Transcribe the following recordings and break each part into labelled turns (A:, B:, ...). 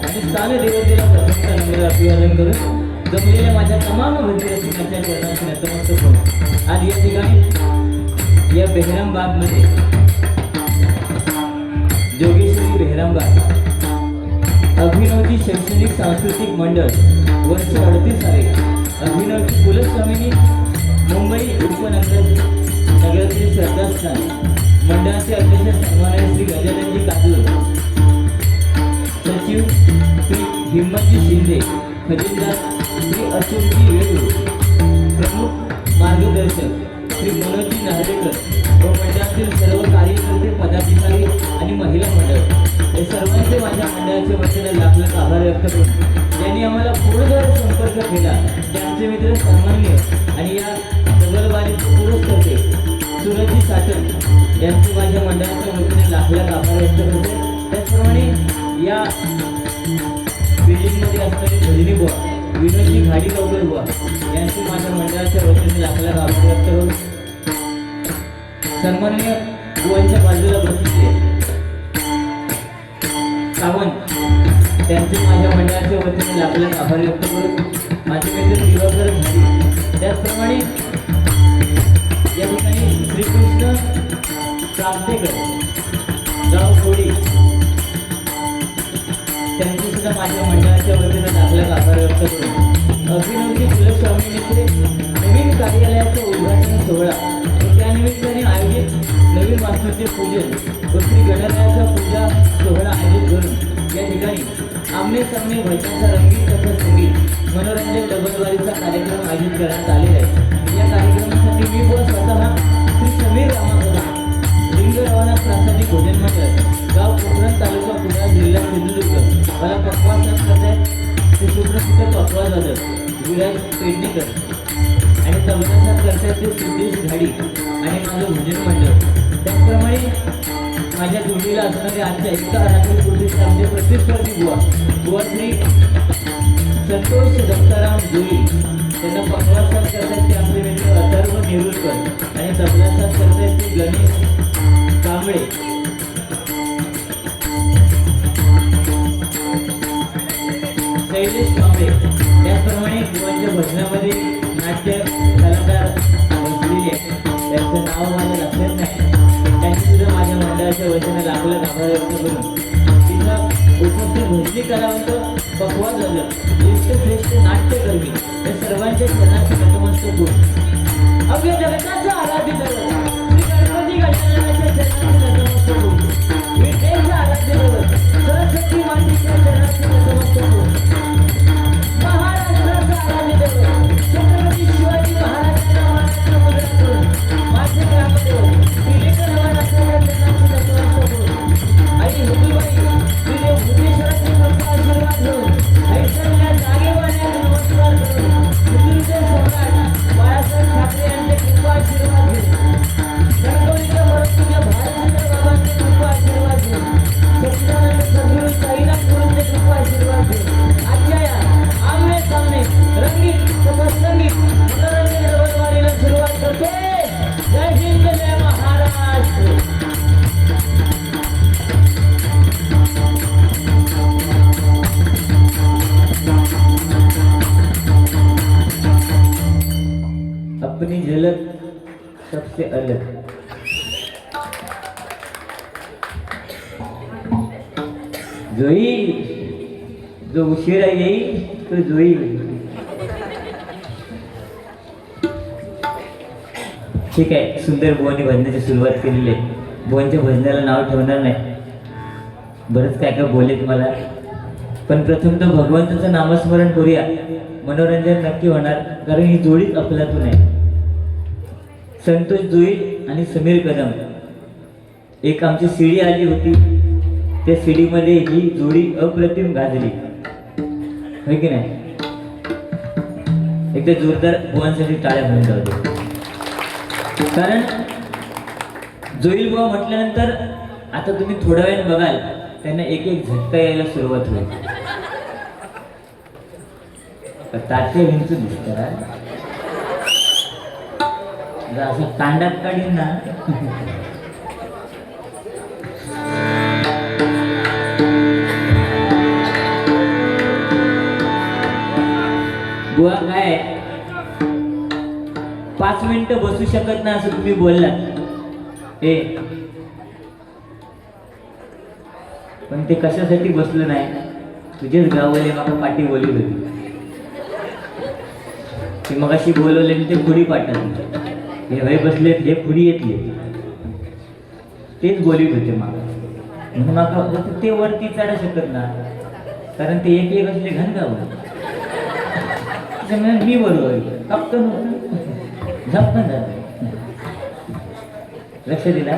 A: आणि स्थान देवतेला प्रथमतः नम्र अभिवादन करून जमलेल्या माझ्या तमाम भक्ती रसिकांच्या चरणांची नतमस्तक होऊन आज या ठिकाणी या बेहराम बागमध्ये जोगेश्वरी बेहराम बाग अभिनवजी शैक्षणिक सांस्कृतिक मंडळ वर्ष 38 अभिनवजी कुलस्वामिनी मुंबई उपनगरातील श्रद्धास्थान मंडळाचे अध्यक्ष सन्माननीय श्री गजाननजी काजूर, सचिव श्री हिम्मतजी शिंदे, खजिनदार श्री अशोकजी वेळू, प्रमुख मार्गदर्शक श्री मनोजजी नार्वेकर व मंडळातील सर्व कार्यकर्ते पदाधिकारी आणि महिला मंडळ हे सर्वांचे माझ्या मंडळाच्या वतीने लाख लाख आभार व्यक्त करून ज्यांनी आम्हाला फोनद्वारे संपर्क केला त्यांचे मित्र सन्माननीय आणि या डबलबाजीचे पुरस्कर्ते सूरजजी साटन यांचे माझ्या मंडळाच्या वतीने लाख लाख आभार व्यक्त करते. त्याचप्रमाणे या बिल्डिंगमध्ये असणारे भजनी बुवा विनोदजी घाडी लवकर बुवा यांचे माझ्या मंडळाच्या वतीने लाख लाख आभार व्यक्त करून सन्माननीय बुवांच्या बाजूला बसलेले सावंत त्यांचे माझ्या मंडळाच्या वतीने लाख लाख आभार व्यक्त करून माझे मित्र दिवाकर घाडी, त्याचप्रमाणे या ठिकाणी श्रीकृष्ण प्राप्तेकर गाव कोडी त्यांचे सुद्धा माझ्या मंडळाच्या वतीने लाख लाख आभार व्यक्त करून अभिनवजी कुलस्वामिनीचे नवीन कार्यालयाचे उद्घाटन सोहळा व त्यानिमित्ताने आयोजित नवीन वास्तूचे पूजन व श्री गणरायाचा पूजा सोहळा आयोजित करून या ठिकाणी आमने सामने भजनाचा रंगीत तथा संगीत मनोरंजन डबलबारीचा कार्यक्रम आयोजित करण्यात आलेला आहे. या कार्यक्रमासाठी मी व स्वतः श्री समीर रामागोला लिंग रवाना प्रासादिक भोजन मंडळ गाव कोकण तालुका पुणे जिल्हा सिंधुदुर्ग मला पक्वास करतायत ते सुप्रसिद्ध पक्वास वादक विराज पेडणेकर आणि तबलासात करतायत ते सिद्धेश घाडी आणि माझं भोजन मंडळ. त्याचप्रमाणे माझ्या जोडीला असणारे आजच्या एका रात्री प्रतिष्ठा आमचे प्रतिस्पर्धी बुवा श्री संतोष दत्ताराम जोई त्यांना पक्वासात करतायत ते आमचे मित्र अथर्व नेरुरकर आणि तबलासात करतायत ते गणेश कांबळे. शैलेश कांबळे त्याचप्रमाणे बुवांच्या भजनामध्ये नाट्य कलाकार बसलेले आहेत, त्यांचं नाव माझ्या लक्षात नाही, त्यांनी सुद्धा माझ्या मंडळाच्या वतीने लाख लाख आभार व्यक्त करून तिथं उपस्थित भजनी कलावंत पक्वास झालं श्रेष्ठ नाट्यकर्मी या सर्वांच्या चरणाचे नतमस्तक होऊन अव्य जगताचा आराध्य देव श्री गणपती गजाननाच्या चरणाचे नतमस्तक होऊन विठ्ठलाच्या आराध्य देव सरस्वती मातेच्या चरणाचे नतमस्तक होऊन महाराष्ट्राचा आराध्य देव छत्रपती शिवाजी महाराजांच्या मुद्रा करून माझे ग्रामदेव श्री लेखनवाराच्या चरणाचे नतमस्तक होऊन आई हुकुबाई श्री देव भुवनेश्वराचे कृपा आशीर्वाद घेऊन ऐश्वर्या जागेवाण्या नमस्कार करून हिंदुचे सम्राट बाळासाहेब ठाकरे यांचे कृपा आशीर्वाद घेऊन गणगौरीच्या मरतुल्या भारतचंद्र बाबांचे कृपा आशीर्वाद घेऊन सच्चिदानंद सद्गुरू साईनाथ गुरूंचे कृपा आशीर्वाद घेऊन आजच्या या आमने सामने रंगीत तथा संगीत मनोरंजन डबलबारीला सुरुवात करते. जय हिंद जय महाराष्ट्र. अपनी झलक सबसे अलग. जोई जो उशिरा येईल तो जोई. ठीक आहे, सुंदर बुवांनी भजनाची सुरुवात केलेली आहे. बुवांच्या भजनाला नाव ठेवणार नाही, बरंच काय काय बोलेत मला, पण प्रथम तर भगवंताचं नामस्मरण करूया. मनोरंजन नक्की होणार, कारण ही जोडीच अफलातून आहे. संतोष जोई आणि समीर कदम एक आमची सीडी आली होती, त्या सीडीमध्ये ही जोडी अप्रतिम गाजली, होय की नाही? एकदा जोरदार बुवांसाठी टाळ्या म्हणून जाऊ दे. कारण जोईल बुवा म्हटल्यानंतर आता तुम्ही थोड्या वेळाने बघाल त्यांना एक एक झटका यायला सुरुवात होईल. तात्या विंचून दिसतं असं तांडात काढीन ना. बुवा काय 5 मिनिटं बसू शकत नाही असं तुम्ही बोललात हे, पण ते कशासाठी बसलं नाही, तुझेच गावले मला पाठी बोलली होती ते मग अशी बोलवले ते पुढी पाठवत हे भाई बसलेत हे पुढी येतले तेच बोलीत होते मला म्हणून माका ते वरती चढा शकत ना कारण ते एक एक असले घन गाव मी बरोबर कप्कन झपकन झालं. लक्ष दिला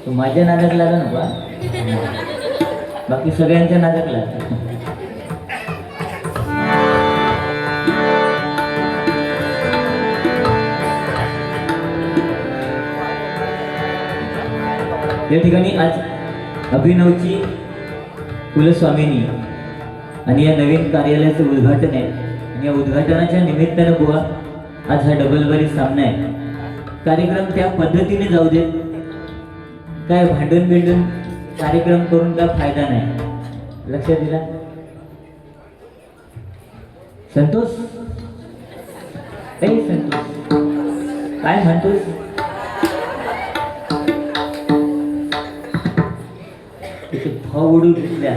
A: तो माझ्या नादात लागला नका बाकी सगळ्यांच्या नादात लागला. या ठिकाणी आज अभिनवची कुलस्वामिनी आणि या नवीन कार्यालयाचं उद्घाटन आहे आणि या उद्घाटनाच्या निमित्तानं बुवा आज हा डबलबारी सामना आहे. कार्यक्रम त्या पद्धतीने जाऊ देत, काय भांडण बिंडून कार्यक्रम करून काय फायदा नाही. लक्षात दिला संतोष? संतोष काय म्हणतोस? भाव उडू घेतले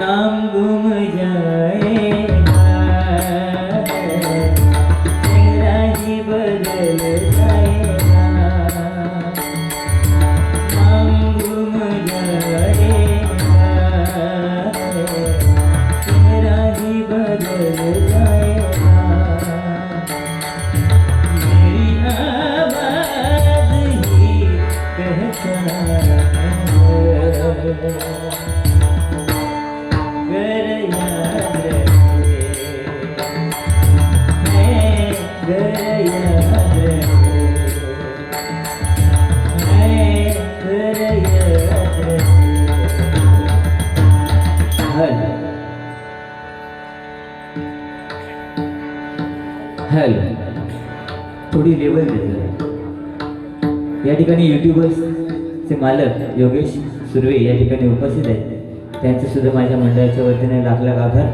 A: नाम गुम जाएगा चेहरा ही बदल जाएगा. नाम गुम जाएगा चेहरा ही बदल जाएगा. मेरी आवाज़ ही कहता हॅलो थोडी लेवल देतो. या ठिकाणी युट्यूबर्सचे मालक योगेश सुर्वे या ठिकाणी उपस्थित आहेत. त्यांचे सुद्धा माझ्या मंडळाच्या वतीने लाख लाख आभार.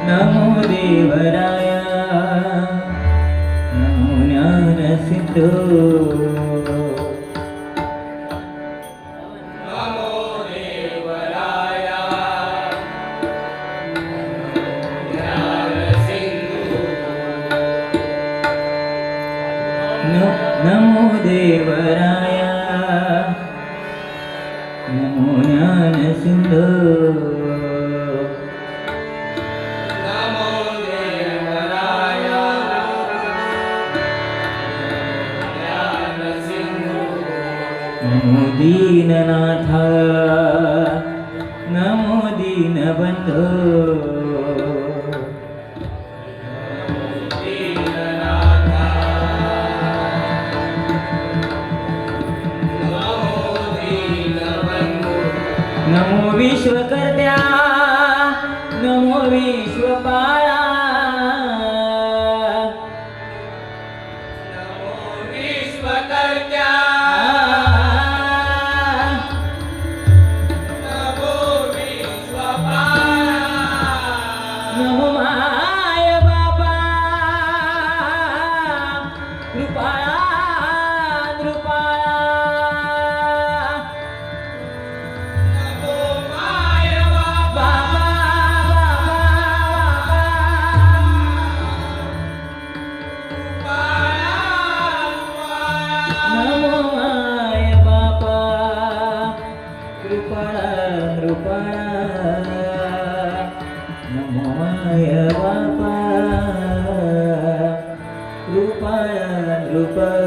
A: नमो देवराया नमो ज्ञानसिद्धो
B: नमो देवराया नमो ज्ञानसिन्धु
A: नमो देवराया नमो ज्ञानसिन्धो
B: नमो देवराया
A: नमो दीननाथ नमो दीनबंधो नमो विश्वकर्त्या नमो विश्वपाळा नमो माय बाबा कृपाळा कृपाळा बाबा नमो माय बाबा कृपाळा कृपाळा नमो माय बाबा कृपाळा कृपाळा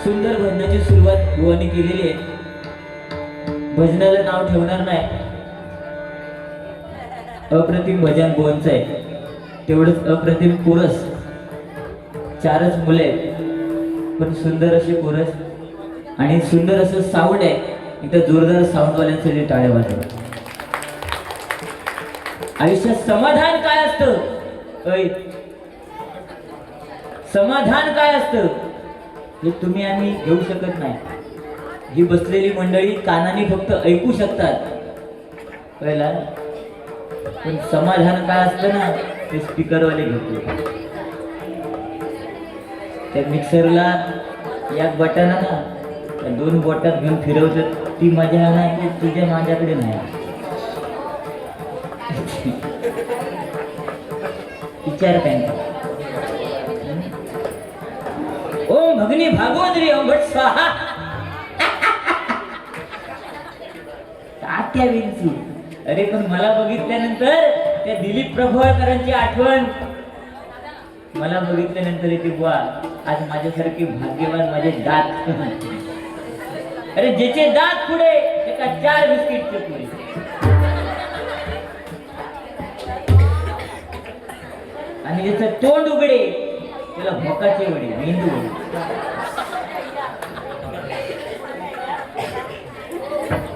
A: सुंदर भजनाची सुरुवात बुवानी केलेली आहे. भजनाला नाव ठेवणार नाही, अप्रतिम भजन बुवांचं आहे. तेवढंच अप्रतिम कोरस. 4च मुले आहेत, पण सुंदर असे कोरस आणि सुंदर असं साऊंड आहे. इथं जोरदार साऊंडवाल्यांसाठी टाळ्या वाजवा. आयुष्यात समाधान काय असतं? समाधान काय असतं हे तुम्ही आम्ही घेऊ शकत नाही. ही बसलेली मंडळी कानाने फक्त ऐकू शकतात, कळला? पण समाधान काय असतं ना ते स्पीकरवाले घेतो. त्या मिक्सरला या बटन ना त्या 2 बोटात घेऊन फिरवतात, ती मजा नाही तुझ्या माझ्याकडे नाही. विचार काय ओम भगनी भागवत ओंभट स्वाहा. तात्या विंचू. अरे पण मला बघितल्यानंतर त्या दिलीप प्रभावळकरांची आठवण. मला बघितल्यानंतर येते बुवा आज माझ्यासारखी भाग्यवान माझे दात. अरे ज्याचे दात पुढे त्याचा 4 बिस्किटचे पुढे. आणि ज्याचं तोंड उघडे त्याला भोकाचे वडे, मेंदू वडे.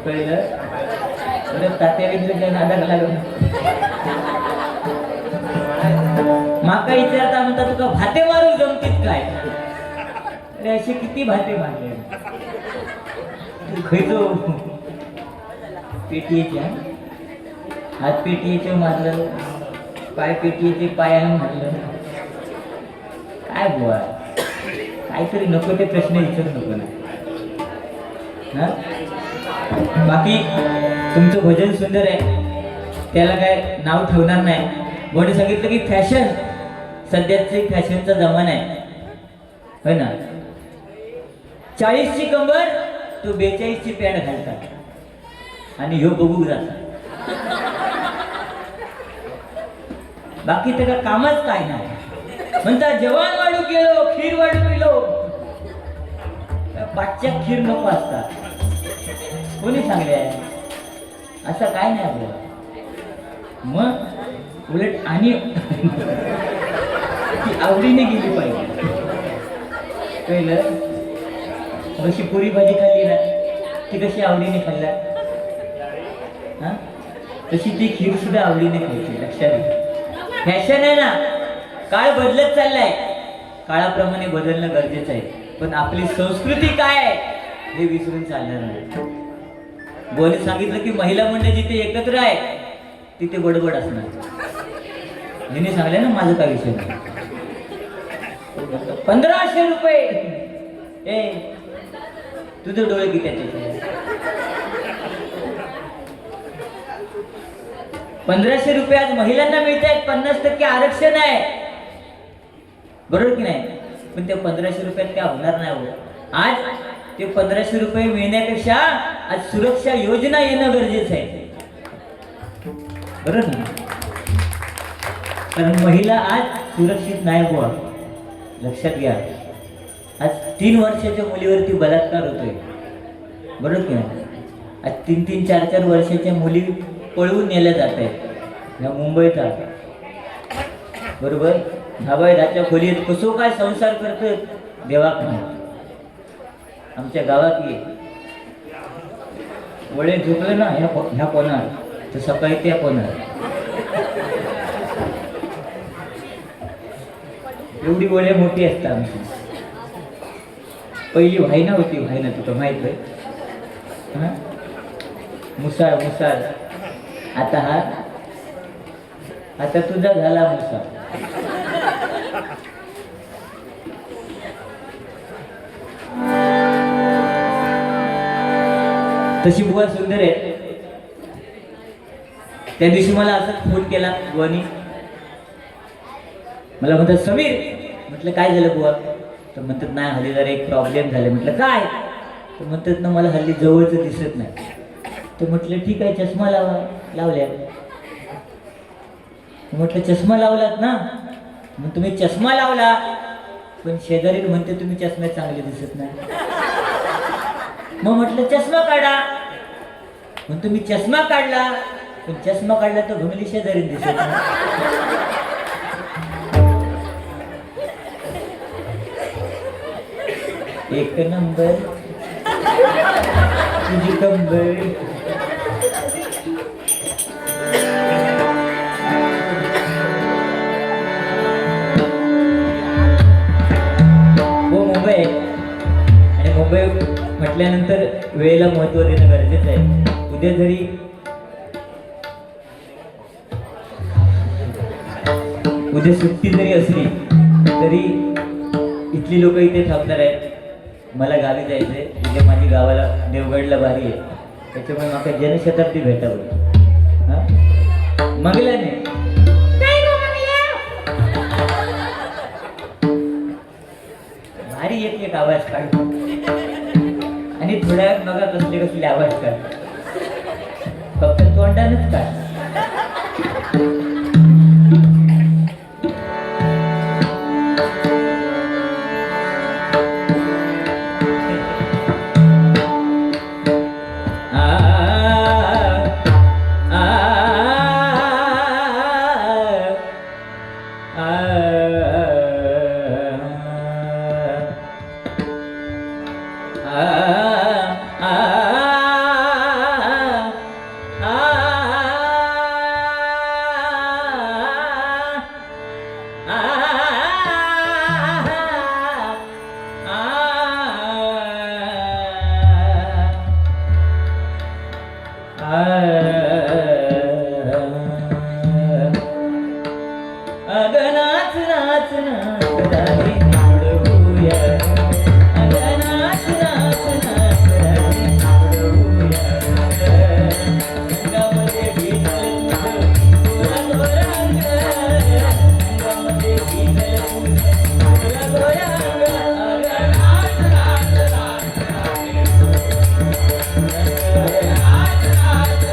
A: कळलं? बरं तात्याविंद्रच्या नादाला लागलं. माका विचारता म्हणता तुका भाते मारून जमतीत काय? अरे असे किती भाते मारले तू खैजो पेटीचे हात पेटीचे मारलं, पाय पेटीचे पायानं मारलं. काय बुवा काहीतरी नको ते प्रश्न विचारू नको ना. हा बाकी तुमचं भजन सुंदर आहे, त्याला काय नाव ठेवणार नाही. कोणी सांगितलं की फॅशन सध्याचे फॅशनचा जमाना आहे, होय ना. 40ची कंबर तो 42ची पॅन्ट घालतात आणि ह्यो बघू जातात. बाकी त्याला कामच काय नाही. म्हणता जवान वाढू गेलो खीर वाढू गेलो, पाचच्या खीर नको असतात. कोणी सांगले असं काय नाही आपल्याला. मग उलट आणि ती आवडीने गेली पाहिजे. कळलं? कशी पुरी भाजी खाल्ली ना ती कशी आवडीने खाल्ला, हा तशी ती खीर सुद्धा आवडीने खायची. लक्षात घ्या. फॅशन आहे ना, काळ बदलत चाललाय, काळाप्रमाणे बदलणं गरजेचं आहे. पण आपली संस्कृती काय आहे हे विसरून चालणार नाही. बोली सांगितलं की महिला मंडळ जिथे एकत्र आहे तिथे बडबड असणार. मी सांगले ना माझं काय विषय नाही. 1500 रुपये. ए तुझे डोळे किती त्याचे? 1500 रुपये आज महिलांना मिळत आहेत. 50% आरक्षण आहे, बरोबर की नाही? पण ते 1500 रुपयात काय होणार नाही हो. आज ते 1500 रुपये मिळण्यापेक्षा आज सुरक्षा योजना येणं गरजेचं आहे, बरोबर ना. कारण महिला आज सुरक्षित नाही बुवा. लक्षात घ्या. आज 3 वर्षाच्या मुलीवरती बलात्कार होतोय, बरोबर की नाही. आज 3-3, 4-4 वर्षाच्या मुली पळवून नेल्या जात आहेत या मुंबईत, बरोबर. धाबाय धाच्या खोलीत कसो काय संसार करतात देवाक नाही. आमच्या गावात ये वळे झोपलं ना ह्या कोणार तर सकाळी त्या कोणार. एवढी वळे मोठी असतात आमची. पहिली व्हायना होती, व्हायना तुला माहित आहे. मुसाळ मुसाळ. आता तुझा झाला मुसाळ. तशी बुवा सुंदर आहे. त्या दिवशी मला असंच फोन केला बुवानी. मला म्हणतात समीर, म्हटलं काय झालं बुवा? तर म्हणतात नाही हल्ली जरा एक प्रॉब्लेम झाला. म्हटलं काय? तर म्हणतात ना मला हल्ली जवळचं दिसत नाही. तर म्हटलं ठीक आहे चष्मा लावल्या. म्हटलं चष्मा लावलात ना? मग तुम्ही चष्मा लावला पण शेजारी म्हणते तुम्ही चष्म्यात चांगले दिसत नाही. मग म्हटलं चष्मा काढा. मग तुम्ही चष्मा काढला पण चष्मा काढला तर घुमली शेजारी दिसत नाही. एक नंबर तुझी कंबर. हो मुंबई आहे आणि मुंबई म्हटल्यानंतर वेळेला महत्त्व देणं गरजेचं आहे. उद्या जरी सुट्टी जरी असली तरी इथली लोक इथे थांबणार आहेत. मला गावी जायचंय. उद्या माझी गावाला देवगडला बारी आहे, त्याच्यामुळे मला जनशताब्दी भेटावं. हा मंगला नाही भारी एक आवाज काढ आणि थोड्या वेळात बघा कसले आवाज काढ. फक्त तोंडानच काढ. अग नाच नाच नाच राणी निवडूया अग नाच नाच नाच राणी निवडूया अंगामध्ये भिजल तुझं गोरा अंग अंगामध्ये भिजल तुझं गोरा अंग अग नाच नाच नाच राणी नाच नाच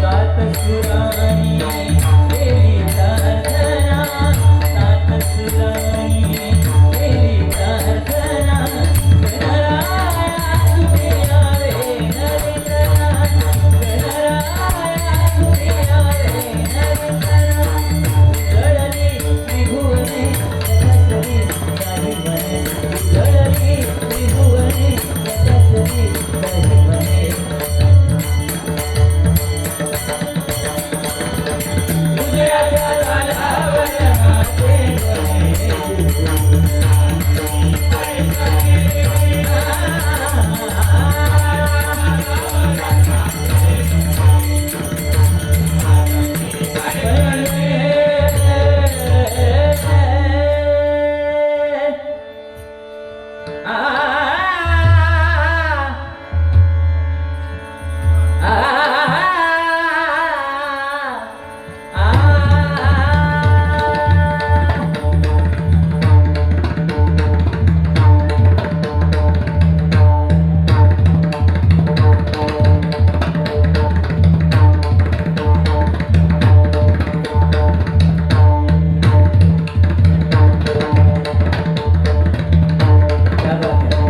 A: सात सुरानी केली प्रार्थना सात सुरानी केली प्रार्थना गणराया तुझे यावे नरेंद्रनाथ गणराया तुझे यावे नरेंद्रनाथ जळली त्रिभुवने तथासरी काही म्हणे जळली त्रिभुवने तथासरी काही म्हणे उदयाच्या लालावर नाचे क्या बात है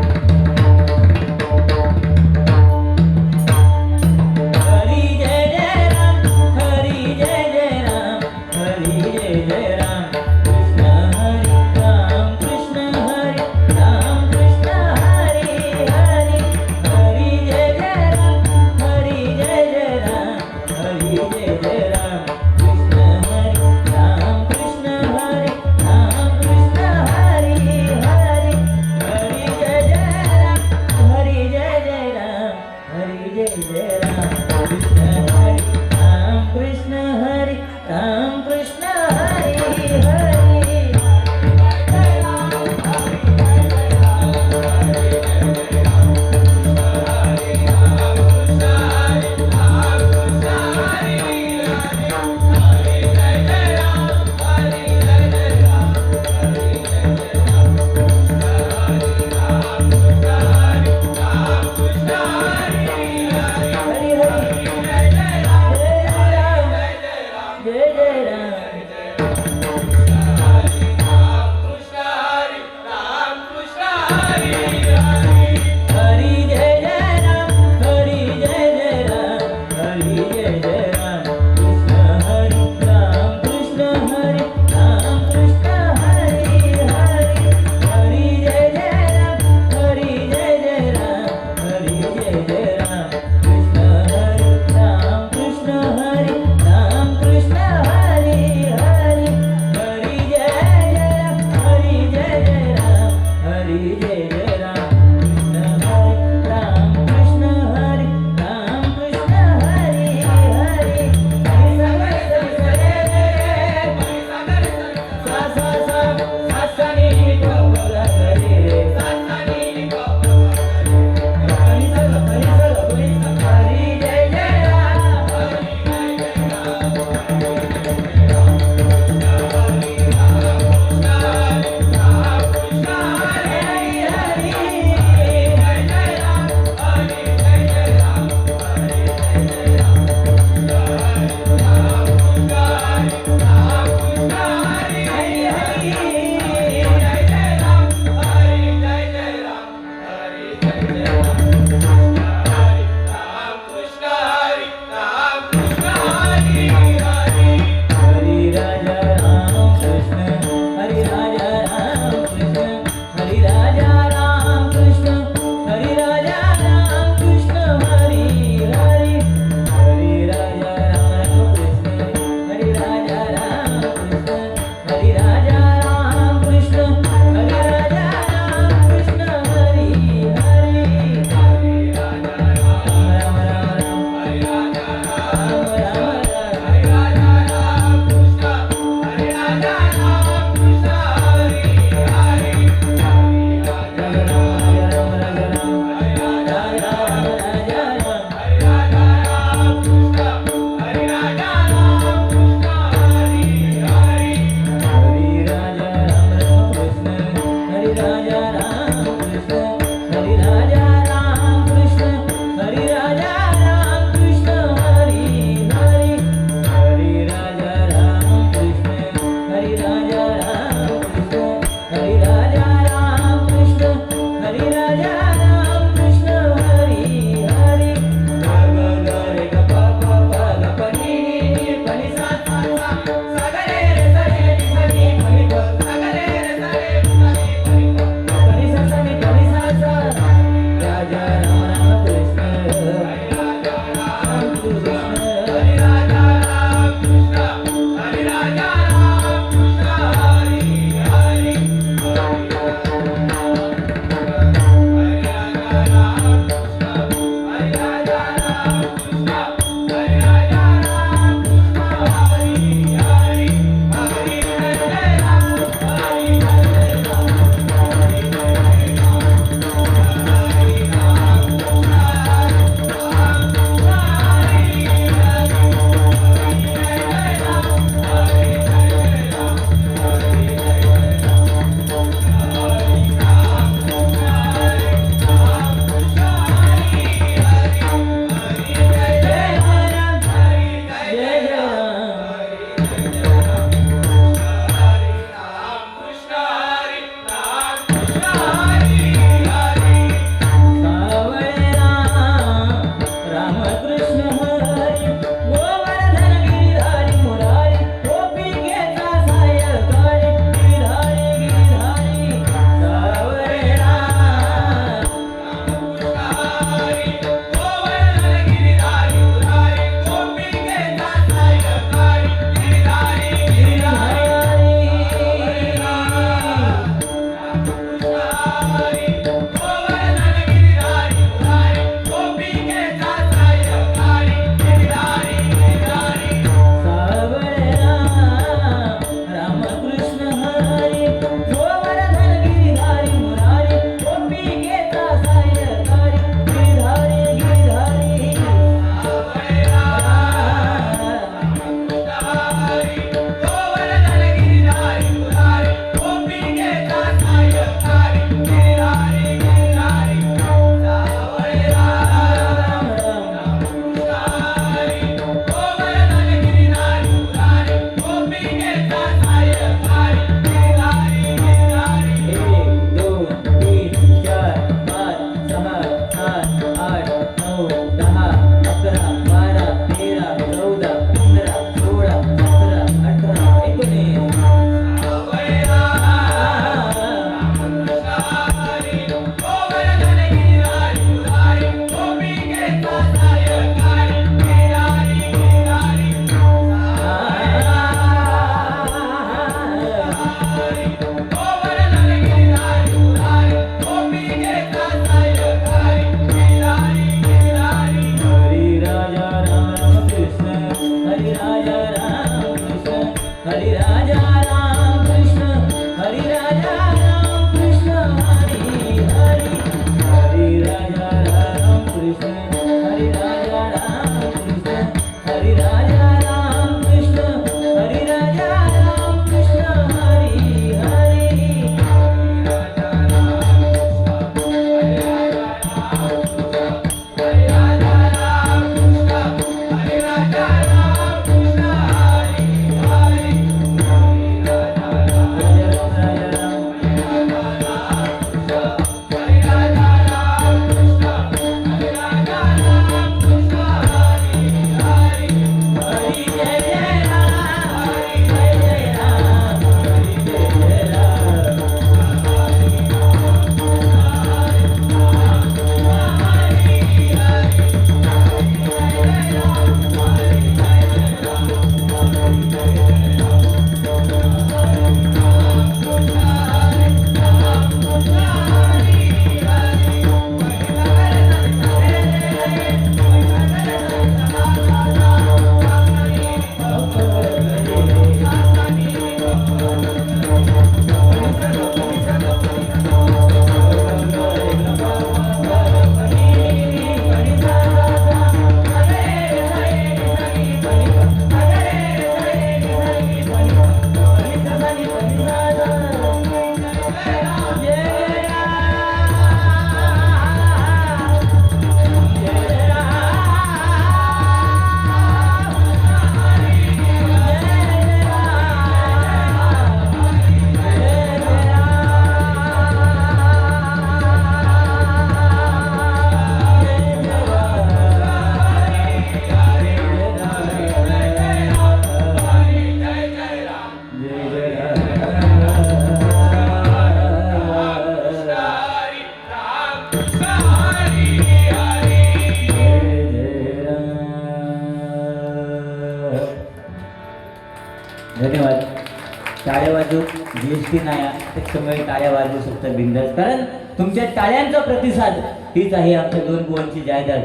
A: जीएसटी नाही त्याच्यामुळे टाळ्या वाजवू शकता बिंदास, कारण तुमच्या टाळ्यांचा प्रतिसाद हीच आहे आमच्या दोन बुवांची जायदाद.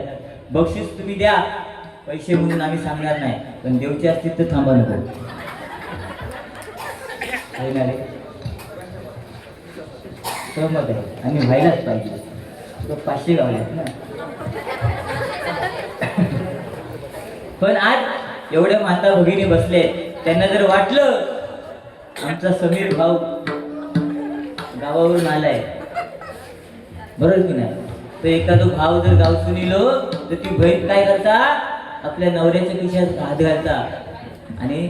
A: बक्षीस तुम्ही द्या, पैसे म्हणून आम्ही सांगणार नाही, पण देवचे असतील तर थांबा नको. आहे ना रे? सहमत आहे, आणि व्हायलाच पाहिजे. तो 500 गावल्यात ना. पण आज एवढ्या माता भगिनी बसले, त्यांना जर वाटलं आमचा समीर भाऊ गावावरून आलाय, बरोबर की नाही, तर एखादा भाव जर गाव सुनिलो तर ती बहीण काय करता, आपल्या नवऱ्याच्या खिशात हात घालता आणि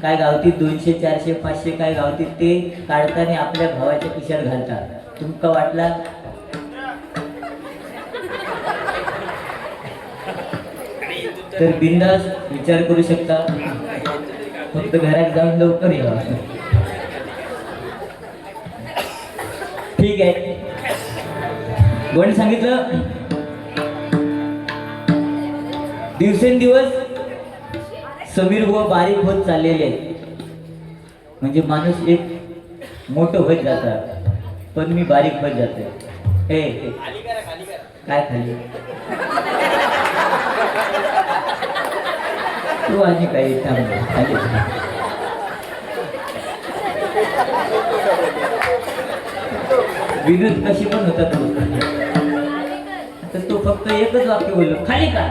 A: काय गावतीत 200 400 500 काय गावतीत ते काढता आणि आपल्या भावाच्या खिशात घालता. तुमका वाटला तर बिंदास विचार करू शकता, फक्त घरात जाऊन लवकर या. ठीक आहे, कोणी सांगितलं दिवसेंदिवस समीर बुवा बारीक होत चाललेले आहेत, म्हणजे माणूस एक मोठं होत जातात, पण मी बारीक होत जाते. हे काय खाली तू आणि काही थांब खाली. विनोद कशी पण होता तो, तर तो फक्त एकच वाक्य बोललो, खाली का.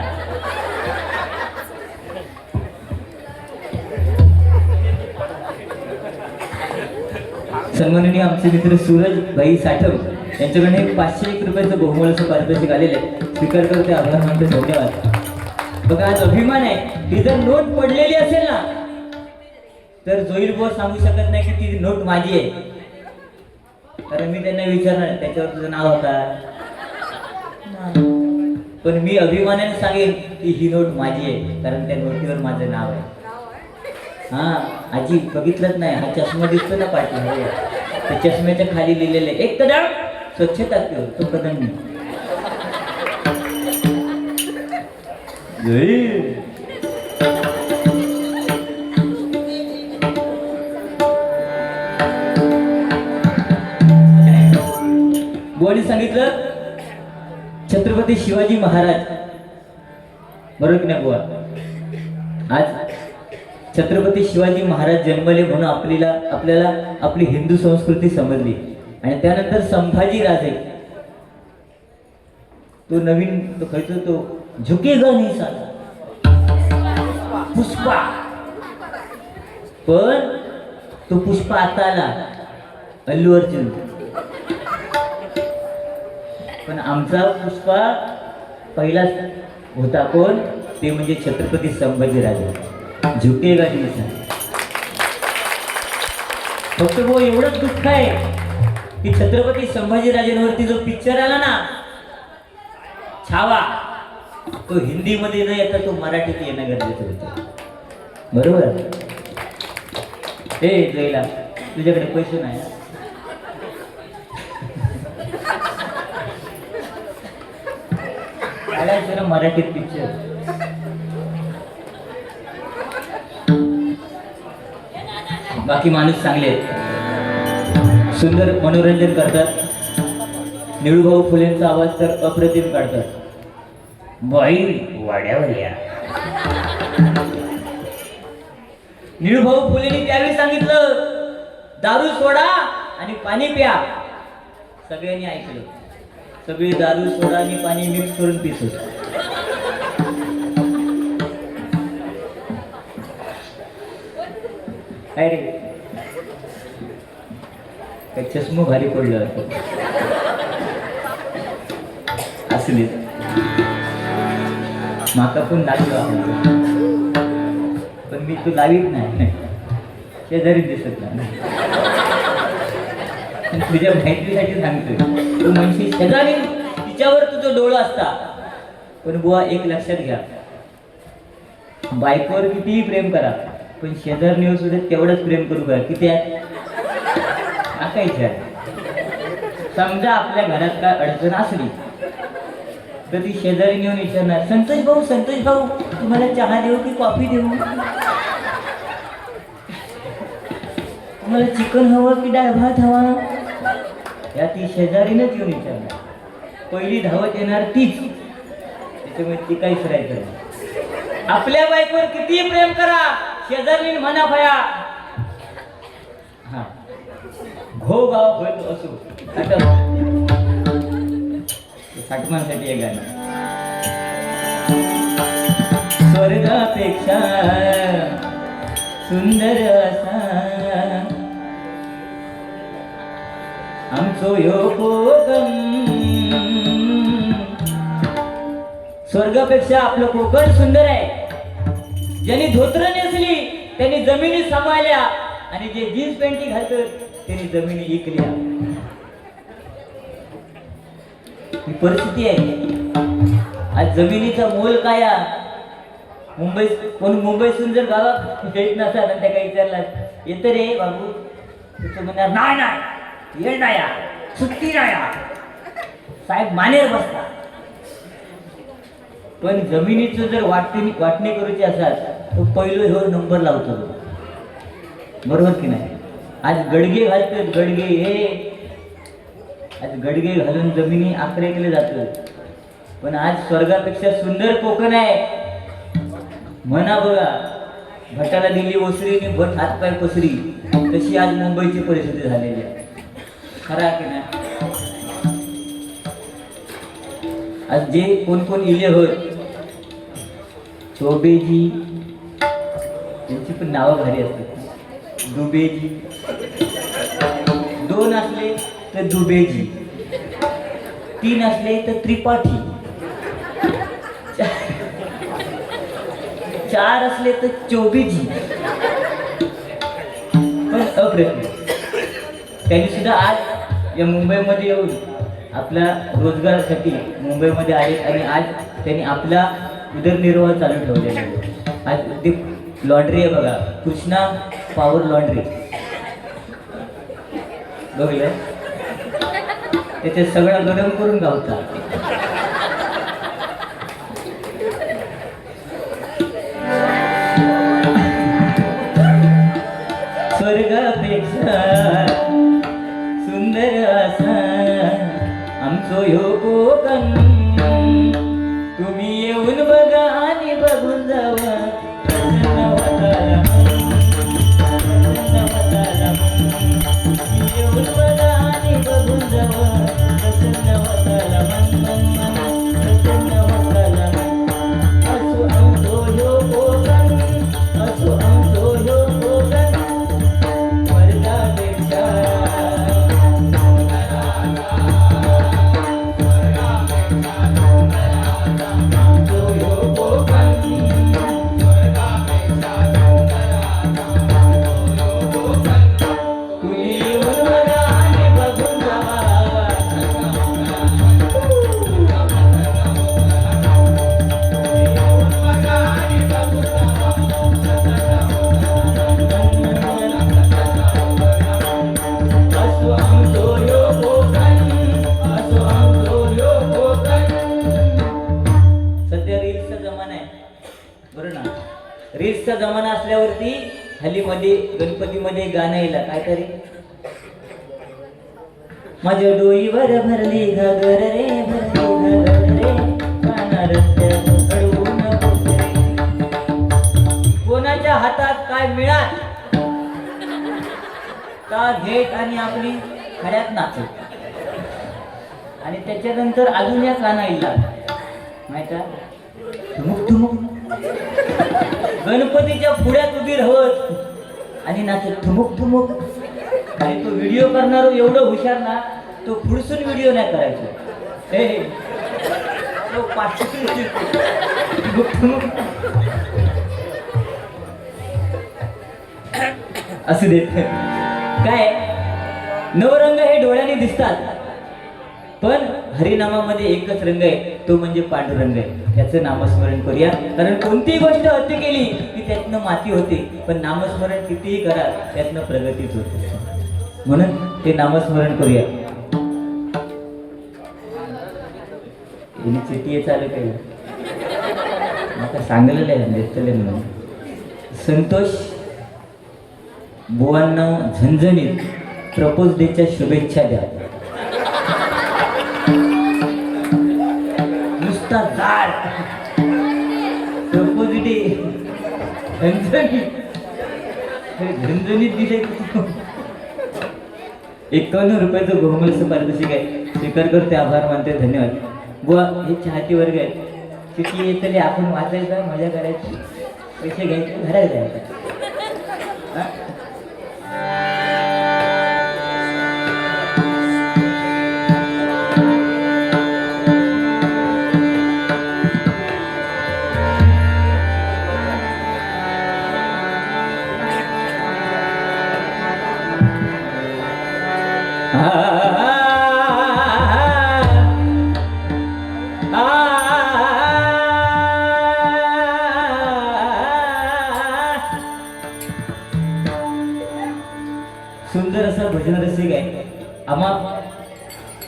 A: सन्माननीय आमचे मित्र सूरज भाई साठव यांच्याकडे 501 रुपयाचं बहुमोल असं पारितोषिक आलेलं आहे, स्वीकार करते, आभार मानते, धन्यवाद. बघा आज अभिमान आहे, ही जर नोट पडलेली असेल ना तर जोईल बुवा सांगू शकत नाही की ती नोट माझी आहे, कारण मी त्यांना विचारणार त्याच्यावर तुझं नाव होता, पण मी अभिमानाने सांगेन की ही नोट माझी आहे, कारण त्या नोटीवर माझं नाव आहे. हा आजी बघितलंच नाही, हा चष्मा दिसतो ना पाठी, त्या चष्म्याच्या खाली लिहिलेले एक कदम स्वच्छता ठेव, तो कदम मी. बुवानी सांगितलं छत्रपती शिवाजी महाराज, बरोबर की नाही बुवा, आज छत्रपती शिवाजी महाराज जन्मले म्हणून आपल्याला आपली हिंदू संस्कृती समजली, आणि त्यानंतर संभाजी राजे तो नवीन तो खायचो तो झुकेगा नाही साला पुष्पा, पण तो पुष्पा आता आला अल्लू अर्जुन, पण आमचा पुष्पा पहिलाच होता कोण, ते म्हणजे छत्रपती संभाजी राजे. झुकेगा नाही. फक्त वो एवढंच दुःख आहे की छत्रपती संभाजी राजेंवरती जो पिक्चर आला ना छावा, तो हिंदी मध्ये न येता तो मराठीत येणं गरजेचं होतं, बरोबर. हे जयला तुझ्याकडे पैसे नाही, आला मराठीत पिक्चर. बाकी माणूस चांगले आहेत, सुंदर मनोरंजन करतात. निळूभाऊ फुलेंचा आवाज तर अप्रतिम काढतात. बाई वाड्यावर या. निळूभाऊ फुलेंनी त्यावेळी सांगितलं दारू सोडा आणि पाणी प्या. सगळ्यांनी ऐकलं, सगळे दारू सोडा आणि पाणी मिक्स करून पित होते. अरे काय चष्मा भारी पडलं असली माका पण लागलो, पण मी तू लावीत नाही, शेजारी दिसत नाही. तुझ्या माहितीसाठी सांगतोय, तू म्हणशील शेजारी तिच्यावर तुझं डोळं असता, पण बुवा एक लक्षात घ्या, बायकोवर कितीही प्रेम करा पण शेजारणीवर सुद्धा तेवढंच प्रेम करू का. किती आहे आकायच्या. समजा आपल्या घरात काय अडचण असली तर ती शेजारी नेऊन विचारणार, संतोष भाऊ तुम्हाला चहा देऊ की कॉफी देऊ. मला चिकन हवं की डाळ भात हवा, या ती शेजारीनच येऊन विचारणार. पहिली धावत येणार तीच, त्याच्यामुळे ती काहीच राहायचं नाही. आपल्या बायकोवर किती प्रेम करा, शेजारी म्हणा भया हा घो गाव होत असो. साठमांसाठी हे गाणं. स्वर्गापेक्षा सुंदर असा आमचो ह्यो कोकण. स्वर्गापेक्षा आपलं कोकण सुंदर आहे. ज्यांनी धोत्र नेसली त्यांनी जमिनी सांभाळल्या, आणि जे जीन्स पॅन्टी घालतात त्यांनी जमिनी विकल्या. ही परिस्थिती आहे. आज जमिनीचा मोल काय? मुंबई कोण मुंबईतून जर गावात येत नसतात आणि त्या काही विचारला येत रे बाबू, तुझं म्हणणार नाही नाही येळ नाही सुट्टी नाही साहेब मानेर बसता. पण जमिनीचं जर वाटणी करूची असाल तर पहिलं ह्यो नंबर लावतो, बरोबर की नाही? आज गडगे घालतात, गडगे हे आज गडगे घालून जमिनी आकडे केले जातात. पण आज स्वर्गापेक्षा सुंदर कोकण आहे म्हणा. बघा, भटाला दिली ओसरी आणि भट हातपाय पसरी, तशी आज मुंबईची परिस्थिती झालेली आहे. खरा की नाही? आज जे कोण कोण इले होत, चोबेजी, त्यांची पण नावं भारी असतात. दुबेजी, दोन असले तर दुबेजी, तीन असले तर त्रिपाठी, चार असले तर चोबीजी. पण अप्रतिम त्यांनी सुद्धा आज या मुंबईमध्ये येऊन आपल्या रोजगारासाठी मुंबईमध्ये आले, आणि आज त्यांनी आपला उदरनिर्वाह चालू ठेवलेला आहे. आज ते लॉन्ड्री आहे बघा, कृष्णा पॉवर लॉन्ड्री. बघूया त्याच्यात सगळं गरम करून गावता. स्वर्गापेक्षा सुंदर असा आमचो ह्यो कोकण. तुम्ही येऊन बघा आणि बघून जावा. प्रसन्न वाटायला, प्रसन्न वाटायला. तुम्ही येऊन बघा आणि बघून जावा. प्रसन्न वाटायला मन मन मन, प्रसन्न वाटायला मन. असो आमचो ह्यो कोकण, असो आमचो ह्यो कोकण. स्वर्गापेक्षा रील्सचा जमाना असल्यावरती हल्ली मध्ये गणपतीमध्ये गाणं येईल काहीतरी. माझ्या डोईवर भरली घागर रे, भरली घागर रे, काना रस्त्यात अडवून पोचले. कोणाच्या हातात काय मिळाल का घेत आणि आपली खड्यात नाचत. आणि त्याच्यानंतर अजून या गाणं येईल माहिती आहे, ठुमुक ठुमुक. गणपतीच्या पुढ्यात उभी राहत आणि नाचत ठुमुक ठुमुक. आणि तो व्हिडिओ करणारा एवढं हुशार ना, तो पुढसून व्हिडिओ नाही करायचो. तो पाचशे असू देत. काय नवरंग हे डोळ्याने दिसतात, पण हरिनामामध्ये एकच रंग आहे, तो म्हणजे पांडुरंग आहे. त्याचं नामस्मरण करूया, कारण कोणतीही गोष्ट हत्या केली की त्यातनं माती होते, पण नामस्मरण कितीही करा त्यातनं प्रगतीच होते. म्हणून ते नामस्मरण करूया. चिठ्ठी चालू केलं आता सांगलेलं आहे देतले म्हणून. संतोष बुवांना झणझणीत प्रपोज डेच्या शुभेच्छा द्या. नुसता जाड प्रपोज डे झणझणीत दिले. 51 रुपयाचं बहुमूल्य पारितोषिक आहे. स्वीकार करते, आभार मानते, धन्यवाद. बुवा हे चाहती वर्ग आहे. चिठी येतले आपण वाचायचं, मजा करायची, पैसे घ्यायचे, घरात जायचं. हा? सुंदर असा भजन रसिक आहे. आम्हा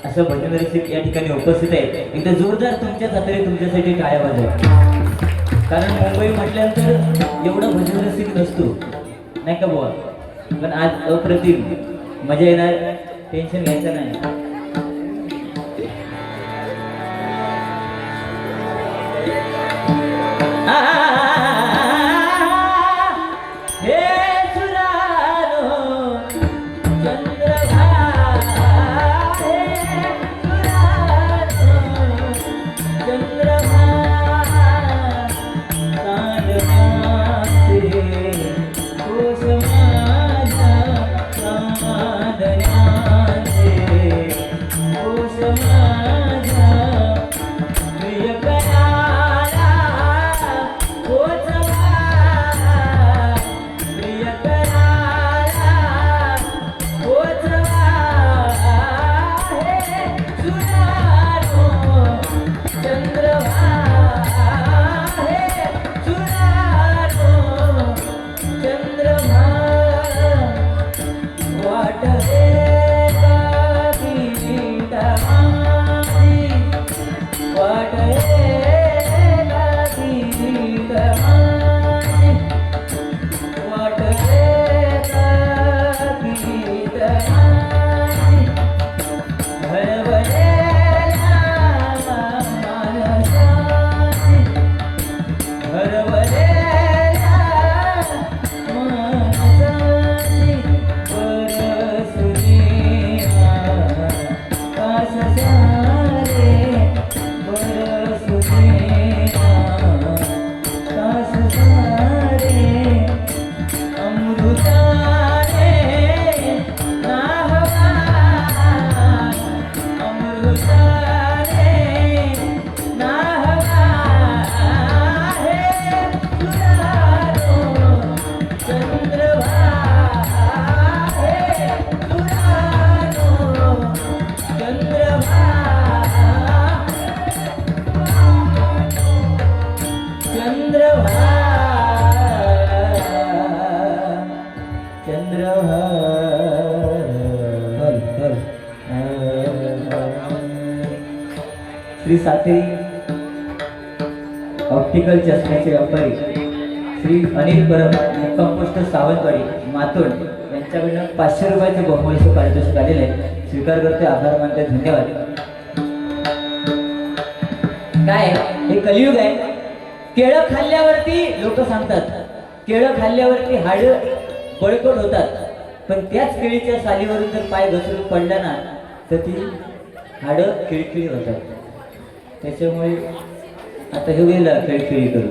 A: असं भजन रसिक या ठिकाणी उपस्थित आहे. एकदा जोरदार तुमच्या हाताने तुमच्यासाठी टाळ्या वाजवा. कारण मुंबई म्हटल्यानंतर एवढा भजन रसिक नसतो, नाही का बुवा? पण आज अप्रतिम मजा येणार, टेन्शन घ्यायचं नाही. श्री सातेरी ऑप्टिकल चष्म्याचे व्यापारी श्री अनिल परब, मुक्काम पोस्ट सावंतवाडी, मातोड यांच्याकडनं 500 रुपयाचे बहुमूल्य पारितोषिक आलेले आहे. स्वीकार करते, आभार मानते, धन्यवाद. काय हे कलियुग आहे. केळं खाल्ल्यावरती लोक सांगतात, केळं खाल्ल्यावरती हाड बळकट होतात, पण त्याच केळीच्या सालीवरून जर पाय घसरून पडला ना तर ती हाडं खिळखिळी होतात. त्याच्यामुळे आता हे गेला खिळखिळी करू.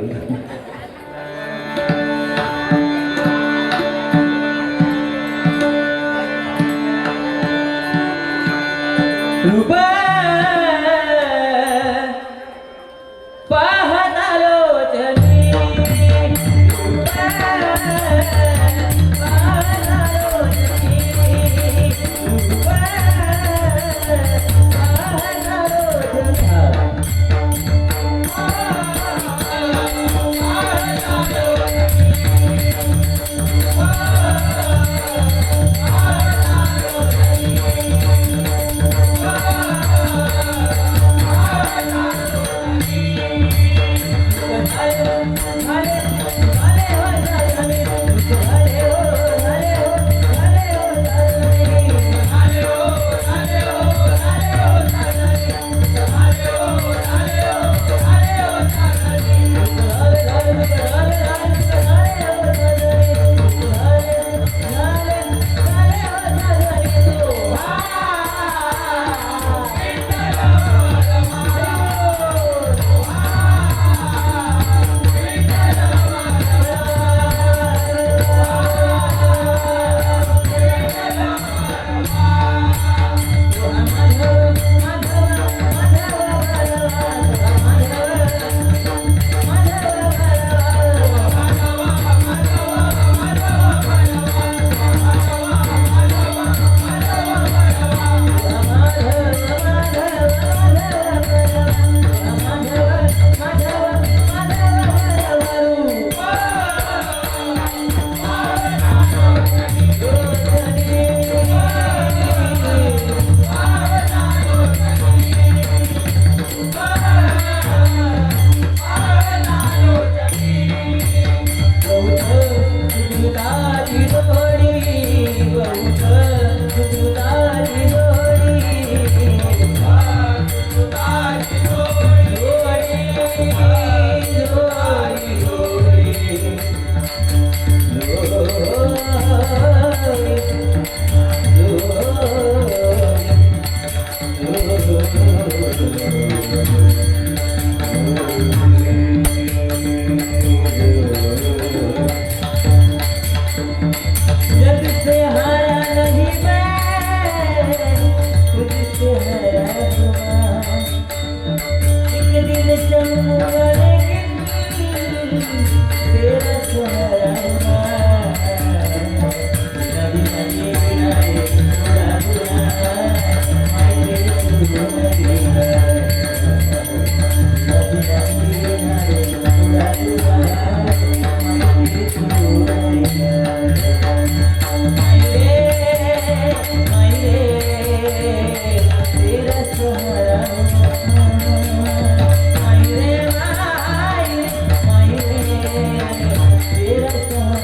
A: जग से हारा नहीं मैं, तुझसे हारा हुआ। एक दिन चलूंगा लेकिन तेरा सहारा हुआ। नदी नदी किनारे बुरा बुरा, मायने तू मदीना। नदी नदी किनारे बुरा बुरा, मायने तू मदीना। तेरा सहारा तेरा सहारा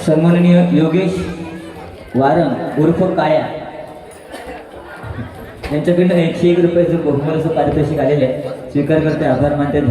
A: सन्माननीय योगेश वारंग उर्फ काया यांच्याकडनं 101 रुपयाचं बहुमूल्याचं पारितोषिक आलेलं आहे. स्वीकार करते, आभार मानते.